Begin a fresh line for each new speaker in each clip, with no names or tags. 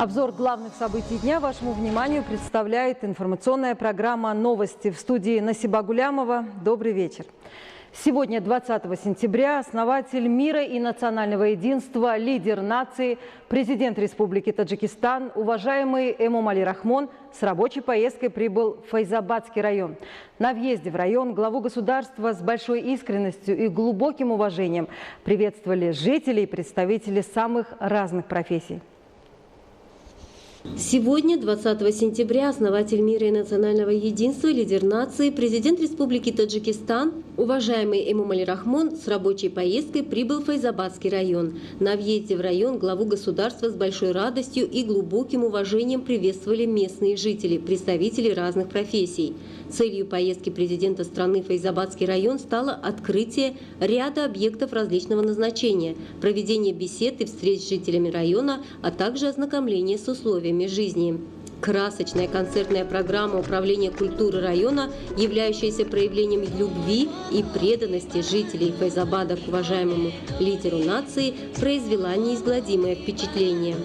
Обзор главных событий дня вашему вниманию представляет информационная программа «Новости». В студии Насиба Гулямова. Добрый вечер. Сегодня, 20 сентября, основатель мира и национального единства, лидер нации, президент Республики Таджикистан, уважаемый Эмомали Рахмон с рабочей поездкой прибыл в Файзабадский район. На въезде в район главу государства с большой искренностью и глубоким уважением приветствовали жители и представители самых разных профессий.
Сегодня, 20 сентября, основатель мира и национального единства, лидер нации, президент Республики Таджикистан, уважаемый Эмомали Рахмон с рабочей поездкой прибыл в Файзабадский район. На въезде в район главу государства с большой радостью и глубоким уважением приветствовали местные жители, представители разных профессий. Целью поездки президента страны в Файзабадский район стало открытие ряда объектов различного назначения, проведение бесед и встреч с жителями района, а также ознакомление с условиями жизни. Красочная концертная программа управления культуры района, являющаяся проявлением любви и преданности жителей Файзабада к уважаемому лидеру нации, произвела неизгладимое впечатление.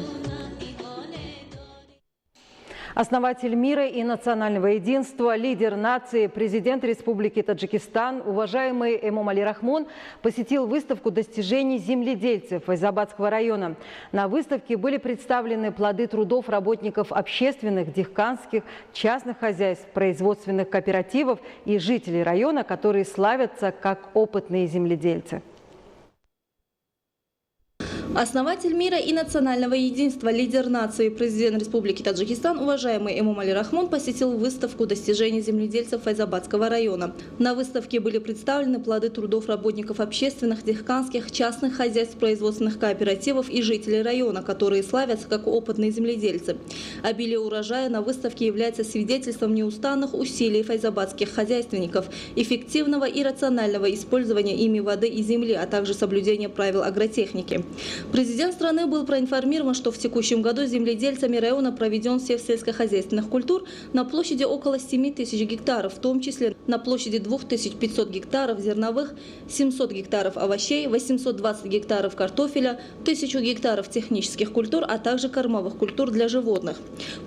Основатель мира и национального единства, лидер нации, президент Республики Таджикистан, уважаемый Эмомали Рахмон посетил выставку достижений земледельцев Файзабадского района. На выставке были представлены плоды трудов работников общественных, дихканских, частных хозяйств, производственных кооперативов и жителей района, которые славятся как опытные земледельцы.
Основатель мира и национального единства, лидер нации, президент Республики Таджикистан, уважаемый Эмомали Рахмон посетил выставку достижений земледельцев Файзабадского района. На выставке были представлены плоды трудов работников общественных, дихканских, частных хозяйств, производственных кооперативов и жителей района, которые славятся как опытные земледельцы. Обилие урожая на выставке является свидетельством неустанных усилий файзабадских хозяйственников, эффективного и рационального использования ими воды и земли, а также соблюдения правил агротехники. Президент страны был проинформирован, что в текущем году земледельцами района проведен сев сельскохозяйственных культур на площади около 7 тысяч гектаров, в том числе на площади 2500 гектаров зерновых, 700 гектаров овощей, 820 гектаров картофеля, 1000 гектаров технических культур, а также кормовых культур для животных.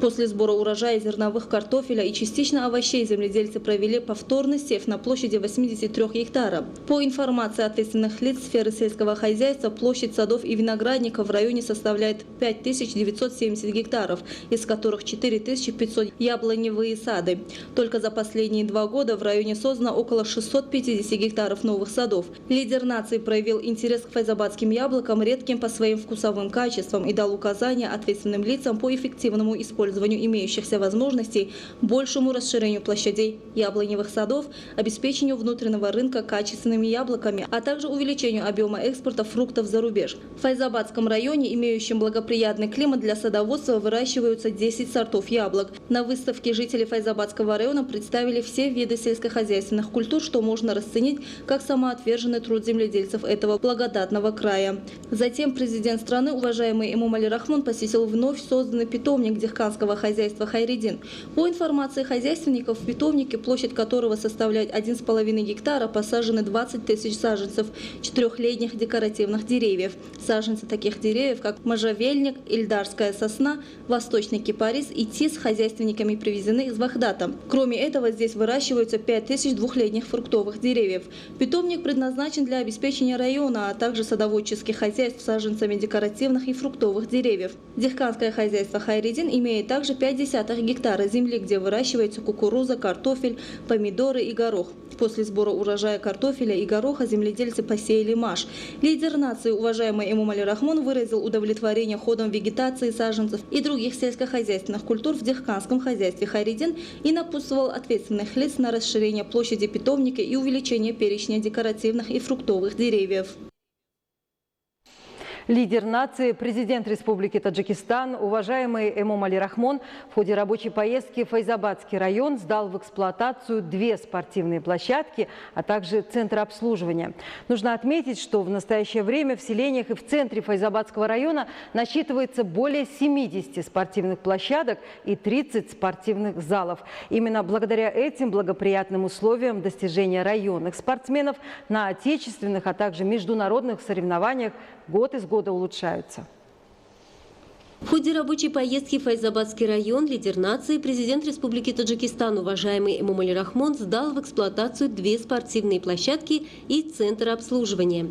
После сбора урожая зерновых, картофеля и частично овощей земледельцы провели повторный сев на площади 83 гектаров. По информации ответственных лиц сферы сельского хозяйства, площадь садов и виноградников в районе составляет 5970 гектаров, из которых 4500 яблоневые сады. Только за последние 2 года в районе создано около 650 гектаров новых садов. Лидер нации проявил интерес к файзабадским яблокам, редким по своим вкусовым качествам, и дал указания ответственным лицам по эффективному использованию имеющихся возможностей, большему расширению площадей яблоневых садов, обеспечению внутреннего рынка качественными яблоками, а также увеличению объема экспорта фруктов за рубеж. В Файзабадском районе, имеющем благоприятный климат для садоводства, выращиваются 10 сортов яблок. На выставке жители Файзабадского района представили все виды сельскохозяйственных культур, что можно расценить как самоотверженный труд земледельцев этого благодатного края. Затем президент страны, уважаемый Эмомали Рахмон, посетил вновь созданный питомник дихканского хозяйства «Хайредин». По информации хозяйственников, в питомнике, площадь которого составляет 1,5 гектара, посажены 20 тысяч саженцев 4-летних декоративных деревьев. Саженцы таких деревьев, как можжевельник, ильдарская сосна, восточный кипарис и тис, хозяйственниками привезены из Вахдата. Кроме этого, здесь выращиваются 5000 двухлетних фруктовых деревьев. Питомник предназначен для обеспечения района, а также садоводческих хозяйств саженцами декоративных и фруктовых деревьев. Дихканское хозяйство «Хайредин» имеет также 0,5 гектара земли, где выращивается кукуруза, картофель, помидоры и горох. После сбора урожая картофеля и гороха земледельцы посеяли маш. Лидер нации, уважаемый Эмомали Рахмон, выразил удовлетворение ходом вегетации саженцев и других сельскохозяйственных культур в дихканском хозяйстве «Хайредин» и напутствовал ответственных лиц на расширение площади питомника и увеличение перечня декоративных и фруктовых деревьев.
Лидер нации, президент Республики Таджикистан, уважаемый Эмомали Рахмон, в ходе рабочей поездки в Файзабадский район сдал в эксплуатацию 2 спортивные площадки, а также центр обслуживания. Нужно отметить, что в настоящее время в селениях и в центре Файзабадского района насчитывается более 70 спортивных площадок и 30 спортивных залов. Именно благодаря этим благоприятным условиям достижения районных спортсменов на отечественных, а также международных соревнованиях год из года улучшаются.
В ходе рабочей поездки в Файзабадский район лидер нации, президент Республики Таджикистан, уважаемый Эмомали Рахмон, сдал в эксплуатацию 2 спортивные площадки и центр обслуживания.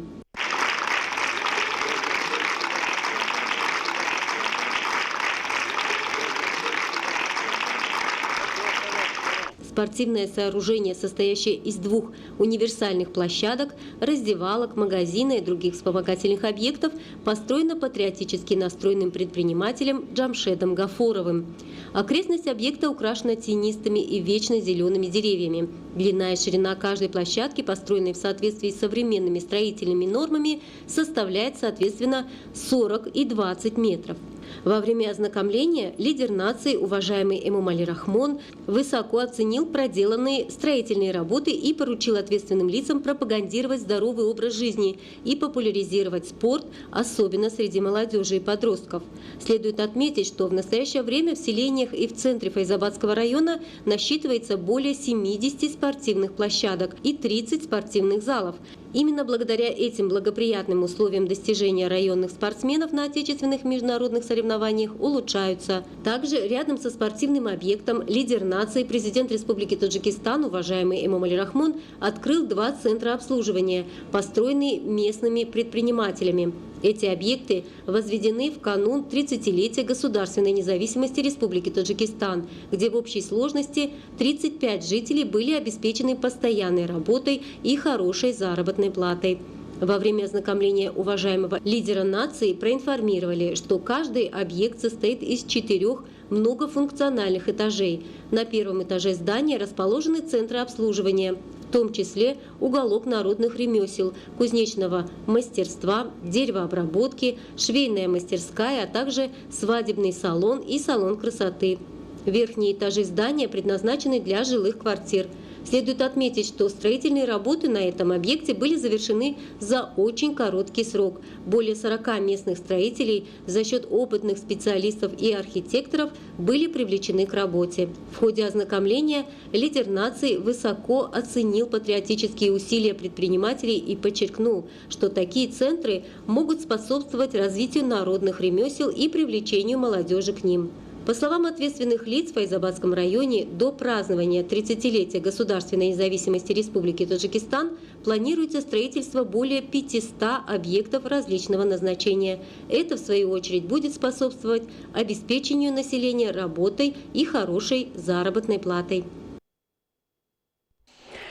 Спортивное сооружение, состоящее из 2 универсальных площадок, раздевалок, магазина и других вспомогательных объектов, построено патриотически настроенным предпринимателем Джамшедом Гафуровым. Окрестность объекта украшена тенистыми и вечно зелеными деревьями. Длина и ширина каждой площадки, построенной в соответствии с современными строительными нормами, составляет соответственно 40 и 20 метров. Во время ознакомления лидер нации, уважаемый Эмомали Рахмон, высоко оценил проделанные строительные работы и поручил ответственным лицам пропагандировать здоровый образ жизни и популяризировать спорт, особенно среди молодежи и подростков. Следует отметить, что в настоящее время в селениях и в центре Файзабадского района насчитывается более 70 спортивных площадок и 30 спортивных залов. Именно благодаря этим благоприятным условиям достижения районных спортсменов на отечественных международных соревнованиях улучшаются. Также рядом со спортивным объектом лидер нации, президент Республики Таджикистан, уважаемый Эмомали Рахмон, открыл 2 центра обслуживания, построенные местными предпринимателями. Эти объекты возведены в канун 30-летия государственной независимости Республики Таджикистан, где в общей сложности 35 жителей были обеспечены постоянной работой и хорошей заработной платой. Во время ознакомления уважаемого лидера нации проинформировали, что каждый объект состоит из 4 многофункциональных этажей. На 1-м этаже здания расположены центры обслуживания, в том числе уголок народных ремесел, кузнечного мастерства, деревообработки, швейная мастерская, а также свадебный салон и салон красоты. Верхние этажи здания предназначены для жилых квартир. Следует отметить, что строительные работы на этом объекте были завершены за очень короткий срок. Более 40 местных строителей за счет опытных специалистов и архитекторов были привлечены к работе. В ходе ознакомления лидер нации высоко оценил патриотические усилия предпринимателей и подчеркнул, что такие центры могут способствовать развитию народных ремесел и привлечению молодежи к ним. По словам ответственных лиц в Файзабадском районе, до празднования 30-летия государственной независимости Республики Таджикистан планируется строительство более 500 объектов различного назначения. Это, в свою очередь, будет способствовать обеспечению населения работой и хорошей заработной платой.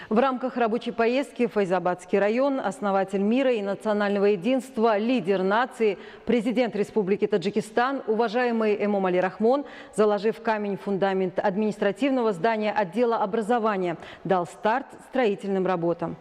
В рамках рабочей поездки в Файзабадский район основатель мира и национального единства, лидер нации, президент Республики Таджикистан, уважаемый Эмомали Рахмон, заложив камень-фундамент административного здания отдела образования, дал старт строительным работам.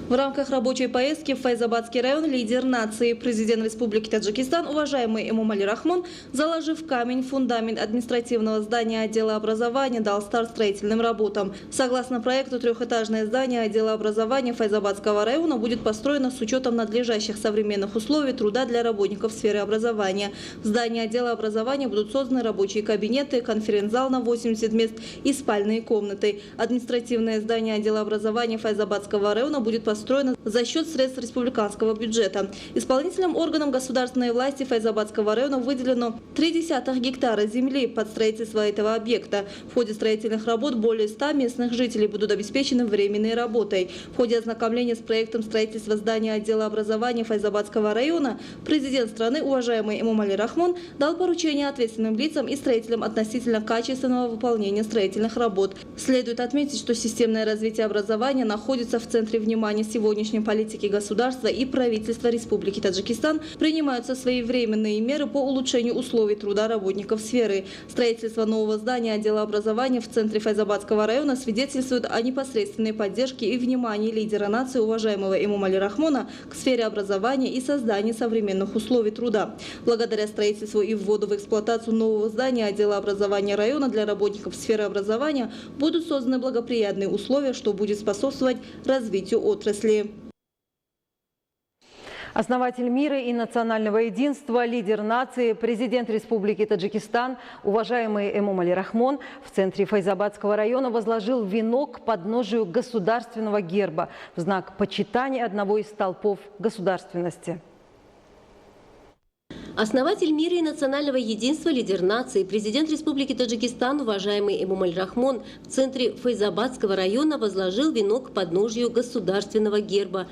В рамках рабочей поездки в Файзабадский район лидер нации, президент Республики Таджикистан, уважаемый Эмомали Рахмон, заложив камень-фундамент административного здания отдела образования, дал старт строительным работам. Согласно проекту, 3-этажное здание отдела образования Файзабадского района будет построено с учетом надлежащих современных условий труда для работников сферы образования. В здании отдела образования будут созданы рабочие кабинеты, конференц-зал на 80 мест и спальные комнаты. Административное здание отдела образования Файзабадского района будет построено за счет средств республиканского бюджета. Исполнительным органам государственной власти Файзабадского района выделено 0,3 гектара земли под строительство этого объекта. В ходе строительных работ более 100 местных жителей будут обеспечены временной работой. В ходе ознакомления с проектом строительства здания отдела образования Файзабадского района президент страны, уважаемый Эмомали Рахмон, дал поручение ответственным лицам и строителям относительно качественного выполнения строительных работ. Следует отметить, что системное развитие образования находится в центре внимания сегодняшней политики государства и правительства Республики Таджикистан принимаются своевременные меры по улучшению условий труда работников сферы. Строительство нового здания отдела образования в центре Файзабадского района свидетельствует о непосредственной поддержке и внимании лидера нации, уважаемого Эмомали Рахмона, к сфере образования и созданию современных условий труда. Благодаря строительству и вводу в эксплуатацию нового здания отдела образования района для работников сферы образования будут созданы благоприятные условия, что будет способствовать развитию отрасли.
Основатель мира и национального единства, лидер нации, президент Республики Таджикистан, уважаемый Эмомали Рахмон, в центре Файзабадского района возложил венок к подножию государственного герба в знак почитания одного из столпов государственности.
Основатель мира и национального единства, лидер нации, президент Республики Таджикистан, уважаемый Эмомали Рахмон, в центре Файзабадского района возложил венок к подножию государственного герба.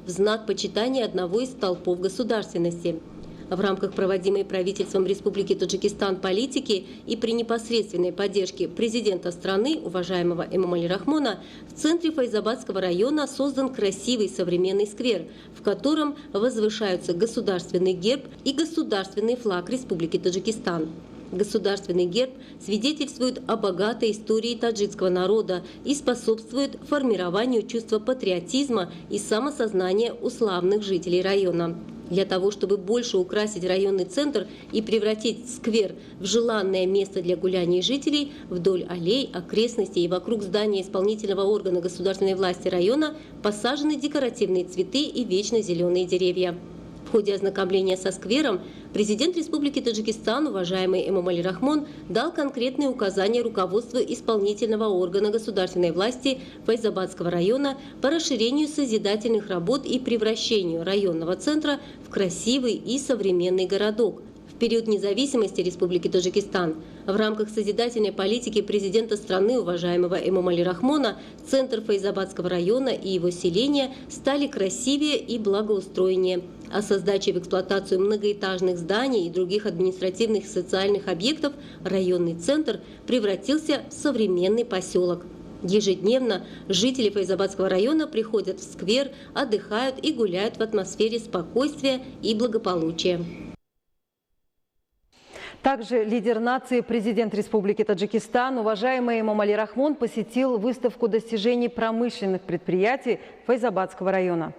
В знак почитания одного из столпов государственности. В рамках проводимой правительством Республики Таджикистан политики и при непосредственной поддержке президента страны, уважаемого Эмомали Рахмона, в центре Файзабадского района создан красивый современный сквер, в котором возвышаются государственный герб и государственный флаг Республики Таджикистан. Государственный герб свидетельствует о богатой истории таджикского народа и способствует формированию чувства патриотизма и самосознания у славных жителей района. Для того, чтобы больше украсить районный центр и превратить сквер в желанное место для гуляний жителей, вдоль аллей, окрестностей и вокруг здания исполнительного органа государственной власти района посажены декоративные цветы и вечно зеленые деревья. В ходе ознакомления со сквером президент Республики Таджикистан, уважаемый Эмомали Рахмон, дал конкретные указания руководству исполнительного органа государственной власти Файзабадского района по расширению созидательных работ и превращению районного центра в красивый и современный городок. В период независимости Республики Таджикистан в рамках созидательной политики президента страны, уважаемого Эмомали Рахмона, центр Файзабадского района и его селения стали красивее и благоустроеннее. А со сдачей в эксплуатацию многоэтажных зданий и других административных и социальных объектов районный центр превратился в современный поселок. Ежедневно жители Файзабадского района приходят в сквер, отдыхают и гуляют в атмосфере спокойствия и благополучия.
Также лидер нации, президент Республики Таджикистан, уважаемый Эмомали Рахмон, посетил выставку достижений промышленных предприятий Файзабадского района.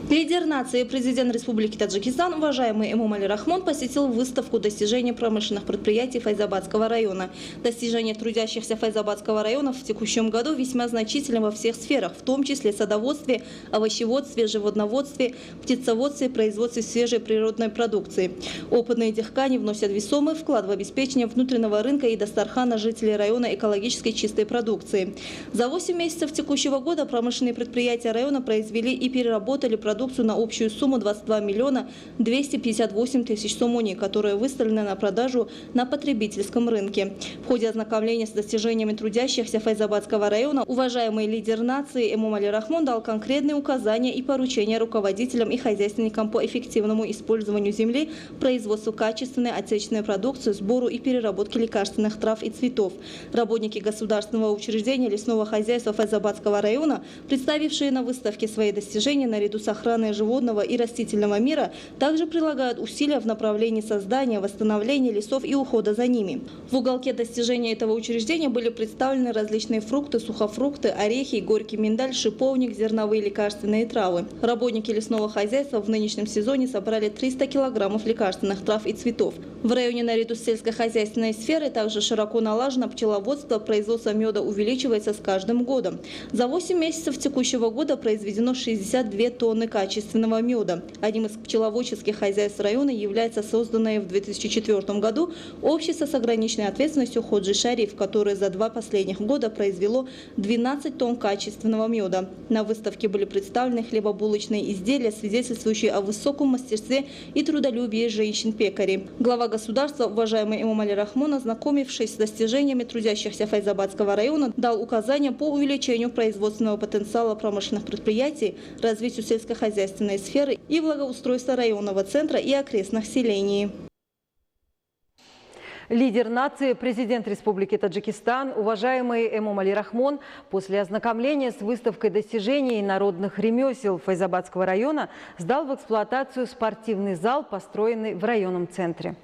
Лидер нации, президент Республики Таджикистан, уважаемый Эмомали Рахмон, посетил выставку достижений промышленных предприятий Файзабадского района. Достижения трудящихся Файзабадского района в текущем году весьма значительны во всех сферах, в том числе садоводстве, овощеводстве, животноводстве, птицеводстве, производстве свежей природной продукции. Опытные дехкани вносят весомый вклад в обеспечение внутреннего рынка и дастархана жителей района экологически чистой продукции. За 8 месяцев текущего года промышленные предприятия района произвели и переработали продукцию на общую сумму 22 миллиона 258 тысяч сомоний, которая выставлена на продажу на потребительском рынке. В ходе ознакомления с достижениями трудящихся Файзабадского района уважаемый лидер нации Эмомали Рахмон дал конкретные указания и поручения руководителям и хозяйственникам по эффективному использованию земли, производству качественной отечественной продукции, сбору и переработке лекарственных трав и цветов. Работники государственного учреждения лесного хозяйства Файзабадского района, представившие на выставке свои достижения наряду с охраной охраны животного и растительного мира также прилагают усилия в направлении создания, восстановления лесов и ухода за ними. В уголке достижения этого учреждения были представлены различные фрукты, сухофрукты, орехи, горький миндаль, шиповник, зерновые лекарственные травы. Работники лесного хозяйства в нынешнем сезоне собрали 300 килограммов лекарственных трав и цветов. В районе наряду с сельскохозяйственной сферой также широко налажено пчеловодство, производство меда увеличивается с каждым годом. За 8 месяцев текущего года произведено 62 тонны качественного меда. Одним из пчеловодческих хозяйств района является созданное в 2004 году общество с ограниченной ответственностью Ходжи Шариф, которое за 2 последних года произвело 12 тонн качественного меда. На выставке были представлены хлебобулочные изделия, свидетельствующие о высоком мастерстве и трудолюбии женщин-пекарей. Глава государства, уважаемый Эмомали Рахмон, ознакомившись с достижениями трудящихся Файзабадского района, дал указания по увеличению производственного потенциала промышленных предприятий, развитию сельскохозяйственной сферы и благоустройства районного центра и окрестных селений.
Лидер нации, президент Республики Таджикистан, уважаемый Эмомали Рахмон, после ознакомления с выставкой достижений народных ремесел Файзабадского района сдал в эксплуатацию спортивный зал, построенный в районном центре.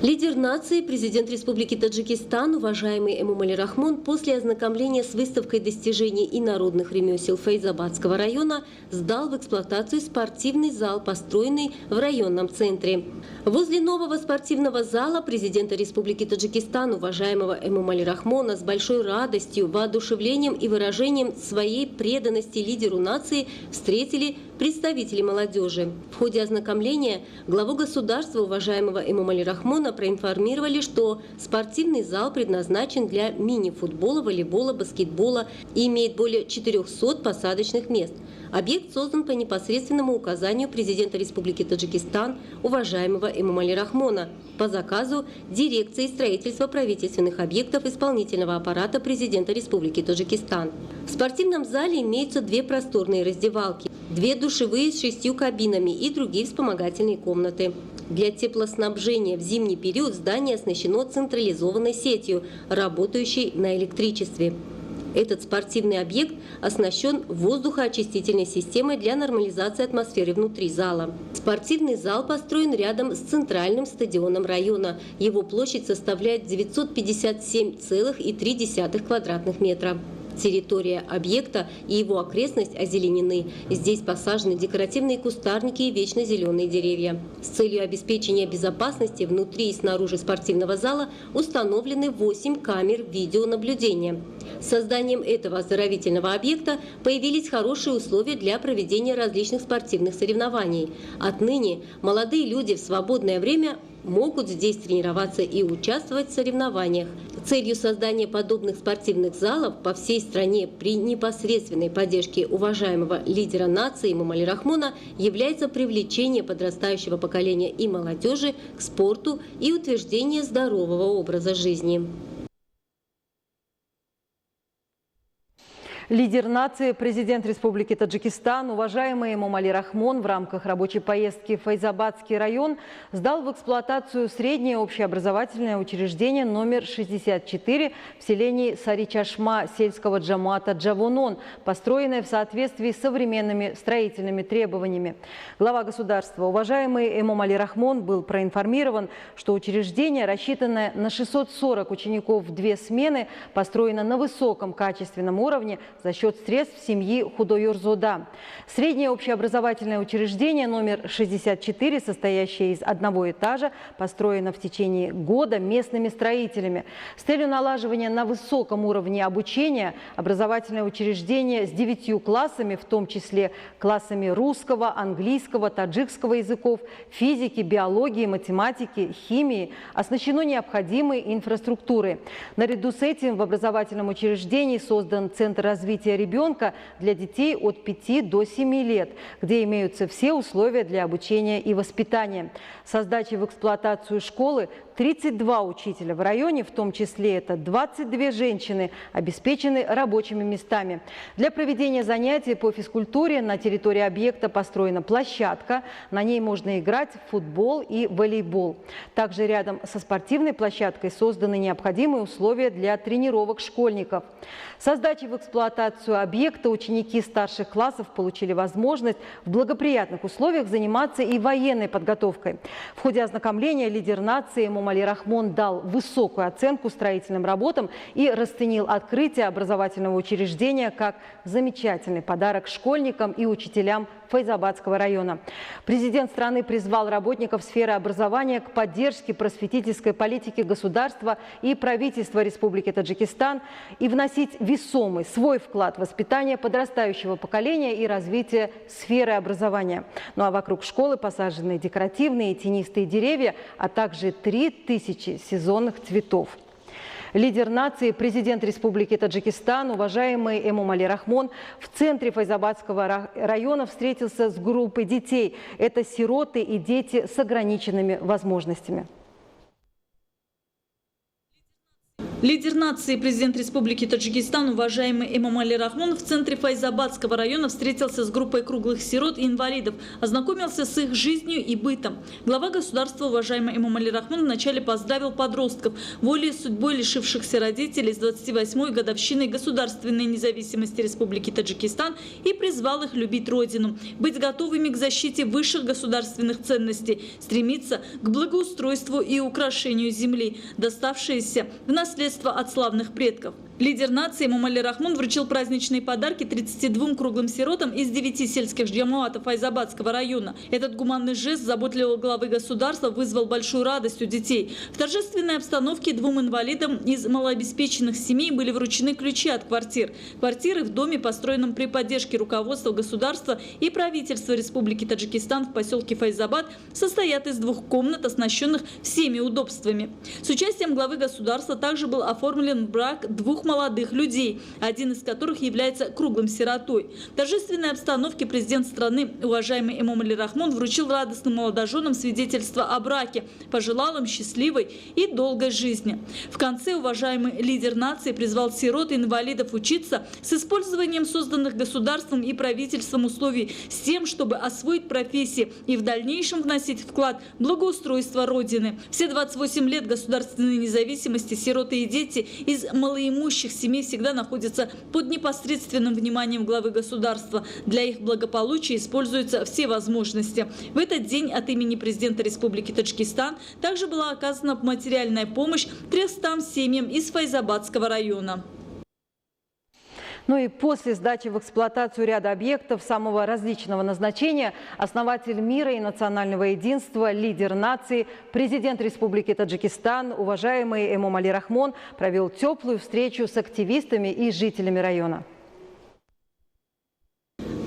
Лидер нации, президент Республики Таджикистан, уважаемый Эмомали Рахмон, после ознакомления с выставкой достижений и народных ремесел Файзабадского района сдал в эксплуатацию спортивный зал, построенный в районном центре. Возле нового спортивного зала президента Республики Таджикистан, уважаемого Эмомали Рахмона, с большой радостью, воодушевлением и выражением своей преданности лидеру нации встретили представители молодежи. В ходе ознакомления главу государства, уважаемого Эмомали Рахмона, проинформировали, что спортивный зал предназначен для мини-футбола, волейбола, баскетбола и имеет более 400 посадочных мест. Объект создан по непосредственному указанию президента Республики Таджикистан, уважаемого Эмомали Рахмона, по заказу дирекции строительства правительственных объектов исполнительного аппарата президента Республики Таджикистан. В спортивном зале имеются 2 просторные раздевалки, 2 душевые с 6 кабинами и другие вспомогательные комнаты. Для теплоснабжения в зимний период здание оснащено централизованной сетью, работающей на электричестве. Этот спортивный объект оснащен воздухоочистительной системой для нормализации атмосферы внутри зала. Спортивный зал построен рядом с центральным стадионом района. Его площадь составляет 957,3 квадратных метра. Территория объекта и его окрестность озеленены. Здесь посажены декоративные кустарники и вечно зеленые деревья. С целью обеспечения безопасности внутри и снаружи спортивного зала установлены 8 камер видеонаблюдения. С созданием этого оздоровительного объекта появились хорошие условия для проведения различных спортивных соревнований. Отныне молодые люди в свободное время могут здесь тренироваться и участвовать в соревнованиях. Целью создания подобных спортивных залов по всей стране при непосредственной поддержке уважаемого лидера нации Эмомали Рахмона является привлечение подрастающего поколения и молодежи к спорту и утверждение здорового образа жизни.
Лидер нации, президент Республики Таджикистан, уважаемый Эмомали Рахмон в рамках рабочей поездки в Файзабадский район сдал в эксплуатацию среднее общеобразовательное учреждение номер 64 в селении Сари-Чашма сельского джамуата Джавонон, построенное в соответствии с современными строительными требованиями. Глава государства, уважаемый Эмомали Рахмон, был проинформирован, что учреждение, рассчитанное на 640 учеников в 2 смены, построено на высоком качественном уровне за счет средств семьи Худойорзода. Среднее общеобразовательное учреждение номер 64, состоящее из одного этажа, построено в течение года местными строителями. С целью налаживания на высоком уровне обучения образовательное учреждение с 9 классами, в том числе классами русского, английского, таджикского языков, физики, биологии, математики, химии, оснащено необходимой инфраструктурой. Наряду с этим в образовательном учреждении создан Центр развития ребенка для детей от 5 до 7 лет, где имеются все условия для обучения и воспитания. Со сдачей в эксплуатацию школы 32 учителя в районе, в том числе это 22 женщины, обеспечены рабочими местами. Для проведения занятий по физкультуре на территории объекта построена площадка. На ней можно играть в футбол и волейбол. Также рядом со спортивной площадкой созданы необходимые условия для тренировок школьников. Со сдачей в эксплуатацию эксплуатацию объекта ученики старших классов получили возможность в благоприятных условиях заниматься и военной подготовкой. В ходе ознакомления лидер нации Эмомали Рахмон дал высокую оценку строительным работам и расценил открытие образовательного учреждения как замечательный подарок школьникам и учителям Файзабадского района. Президент страны призвал работников сферы образования к поддержке просветительской политики государства и правительства Республики Таджикистан и вносить весомый свой вклад в воспитание подрастающего поколения и развитие сферы образования. Ну а вокруг школы посажены декоративные и тенистые деревья, а также 3000 сезонных цветов. Лидер нации, президент Республики Таджикистан, уважаемый Эмомали Рахмон, в центре Файзабадского района встретился с группой детей. Это сироты и дети с ограниченными возможностями.
Лидер нации, президент Республики Таджикистан, уважаемый Эмомали Рахмон, в центре Файзабадского района встретился с группой круглых сирот и инвалидов, ознакомился с их жизнью и бытом. Глава государства, уважаемый Эмомали Рахмон, вначале поздравил подростков, волей и судьбой лишившихся родителей с 28-й годовщиной государственной независимости Республики Таджикистан и призвал их любить Родину, быть готовыми к защите высших государственных ценностей, стремиться к благоустройству и украшению земли, доставшиеся в наследство от славных предков. Лидер нации Эмомали Рахмон вручил праздничные подарки 32 круглым сиротам из 9 сельских джамуатов Файзабадского района. Этот гуманный жест заботливого главы государства вызвал большую радость у детей. В торжественной обстановке 2 инвалидам из малообеспеченных семей были вручены ключи от квартир. Квартиры в доме, построенном при поддержке руководства государства и правительства Республики Таджикистан в поселке Файзабад, состоят из 2 комнат, оснащенных всеми удобствами. С участием главы государства также был оформлен брак 2 молодых людей, один из которых является круглым сиротой. В торжественной обстановке президент страны, уважаемый Эмомали Рахмон, вручил радостным молодоженам свидетельство о браке, пожелал им счастливой и долгой жизни. В конце уважаемый лидер нации призвал сирот и инвалидов учиться с использованием созданных государством и правительством условий с тем, чтобы освоить профессии и в дальнейшем вносить вклад в благоустройство Родины. Все 28 лет государственной независимости сироты и дети из малоимущих семей всегда находятся под непосредственным вниманием главы государства. Для их благополучия используются все возможности. В этот день от имени президента Республики Таджикистан также была оказана материальная помощь 300 семьям из Файзабадского района.
Ну и после сдачи в эксплуатацию ряда объектов самого различного назначения основатель мира и национального единства, лидер нации, президент Республики Таджикистан, уважаемый Эмомали Рахмон провел теплую встречу с активистами и жителями района.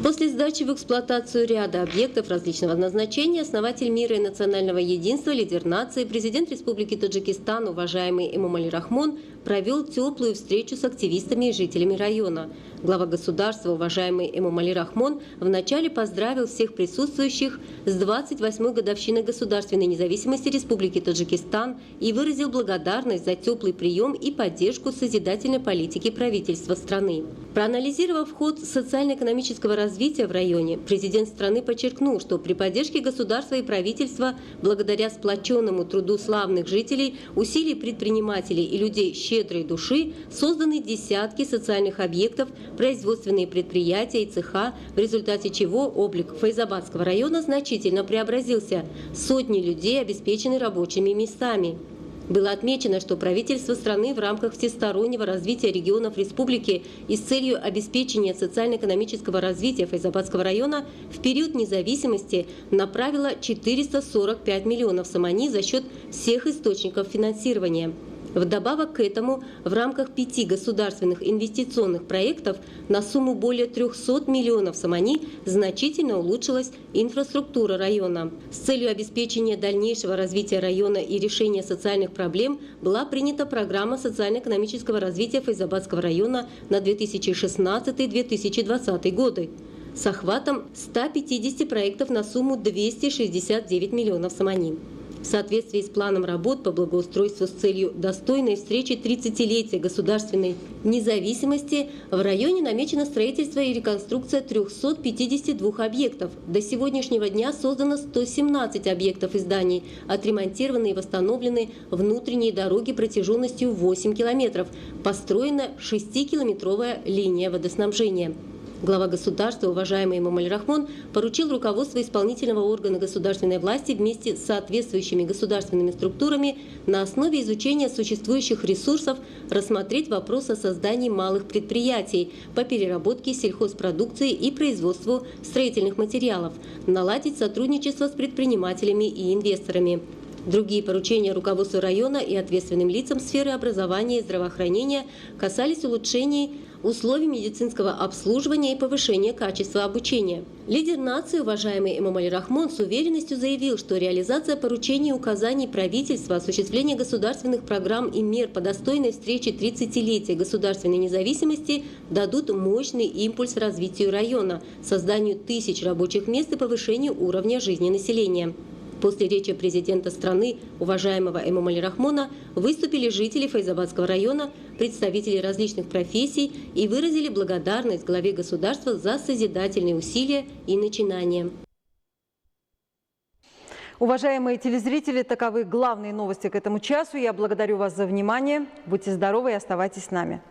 После сдачи в эксплуатацию ряда объектов различного назначения основатель мира и национального единства, лидер нации, президент Республики Таджикистан, уважаемый Эмомали Рахмон, провел теплую встречу с активистами и жителями района. Глава государства, уважаемый Эмомали Рахмон, вначале поздравил всех присутствующих с 28-й годовщиной государственной независимости Республики Таджикистан и выразил благодарность за теплый прием и поддержку созидательной политики правительства страны. Проанализировав ход социально-экономического развития в районе, президент страны подчеркнул, что при поддержке государства и правительства, благодаря сплоченному труду славных жителей, усилий предпринимателей и людей щедрой души, созданы десятки социальных объектов, производственные предприятия и цеха, в результате чего облик Файзабадского района значительно преобразился. Сотни людей обеспечены рабочими местами. Было отмечено, что правительство страны в рамках всестороннего развития регионов республики и с целью обеспечения социально-экономического развития Файзабадского района в период независимости направило 445 миллионов сомани за счет всех источников финансирования. Вдобавок к этому, в рамках 5 государственных инвестиционных проектов на сумму более 300 миллионов сомани значительно улучшилась инфраструктура района. С целью обеспечения дальнейшего развития района и решения социальных проблем была принята программа социально-экономического развития Файзабадского района на 2016-2020 годы с охватом 150 проектов на сумму 269 миллионов сомани. В соответствии с планом работ по благоустройству с целью достойной встречи 30-летия государственной независимости в районе намечено строительство и реконструкция 352 объектов. До сегодняшнего дня создано 117 объектов и зданий, отремонтированы и восстановлены внутренние дороги протяженностью 8 километров, построена 6-километровая линия водоснабжения. Глава государства, уважаемый Эмомали Рахмон, поручил руководству исполнительного органа государственной власти вместе с соответствующими государственными структурами на основе изучения существующих ресурсов рассмотреть вопрос о создании малых предприятий по переработке сельхозпродукции и производству строительных материалов, наладить сотрудничество с предпринимателями и инвесторами. Другие поручения руководству района и ответственным лицам сферы образования и здравоохранения касались улучшений условий медицинского обслуживания и повышения качества обучения. Лидер нации, уважаемый Эмомали Рахмон, с уверенностью заявил, что реализация поручений и указаний правительства, осуществление государственных программ и мер по достойной встрече 30-летия государственной независимости дадут мощный импульс развитию района, созданию тысяч рабочих мест и повышению уровня жизни населения. После речи президента страны, уважаемого Эмомали Рахмона, выступили жители Файзабадского района, представители различных профессий и выразили благодарность главе государства за созидательные усилия и начинания.
Уважаемые телезрители, таковы главные новости к этому часу. Я благодарю вас за внимание. Будьте здоровы и оставайтесь с нами.